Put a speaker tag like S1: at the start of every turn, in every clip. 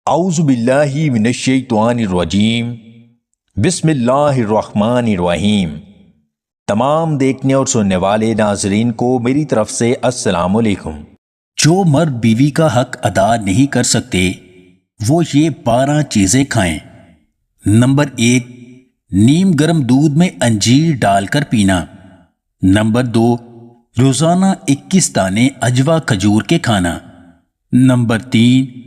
S1: اعوذ باللہ من الشیطان الرجیم، بسم اللہ الرحمن الرحیم۔ تمام دیکھنے اور سننے والے ناظرین کو میری طرف سے السلام علیکم۔
S2: جو مرد بیوی کا حق ادا نہیں کر سکتے وہ یہ 12 چیزیں کھائیں۔ نمبر 1، نیم گرم دودھ میں انجیر ڈال کر پینا۔ نمبر 2، روزانہ 21 دانے اجوا کھجور کے کھانا۔ نمبر 3،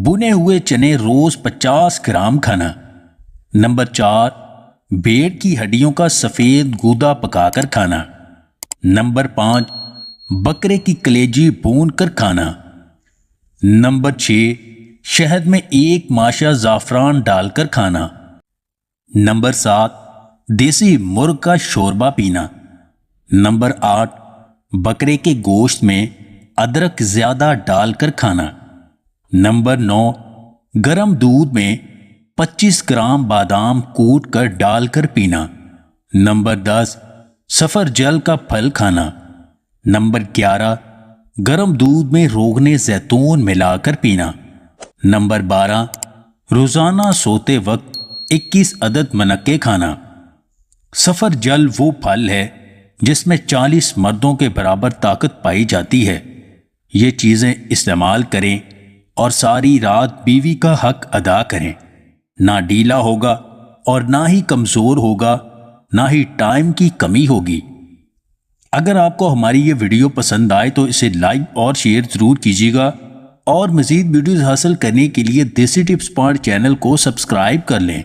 S2: بنے ہوئے چنے روز 50 گرام کھانا۔ نمبر 4، بھیڑ کی ہڈیوں کا سفید گودا پکا کر کھانا۔ نمبر 5، بکرے کی کلیجی بھون کر کھانا۔ نمبر 6، شہد میں 1 ماشا زعفران ڈال کر کھانا۔ نمبر 7، دیسی مرغ کا شوربہ پینا۔ نمبر 8، بکرے کے گوشت میں ادرک زیادہ ڈال کر کھانا۔ نمبر 9، گرم دودھ میں 25 گرام بادام کوٹ کر ڈال کر پینا۔ نمبر 10، سفر جل کا پھل کھانا۔ نمبر 11، گرم دودھ میں روغن زیتون ملا کر پینا۔ نمبر 12، روزانہ سوتے وقت 21 عدد منقے کھانا۔ سفر جل وہ پھل ہے جس میں 40 مردوں کے برابر طاقت پائی جاتی ہے۔ یہ چیزیں استعمال کریں اور ساری رات بیوی کا حق ادا کریں۔ نہ ڈھیلا ہوگا اور نہ ہی کمزور ہوگا، نہ ہی ٹائم کی کمی ہوگی۔ اگر آپ کو ہماری یہ ویڈیو پسند آئے تو اسے لائک اور شیئر ضرور کیجیے گا، اور مزید ویڈیوز حاصل کرنے کے لیے دیسی ٹپس پوائنٹ چینل کو سبسکرائب کر لیں۔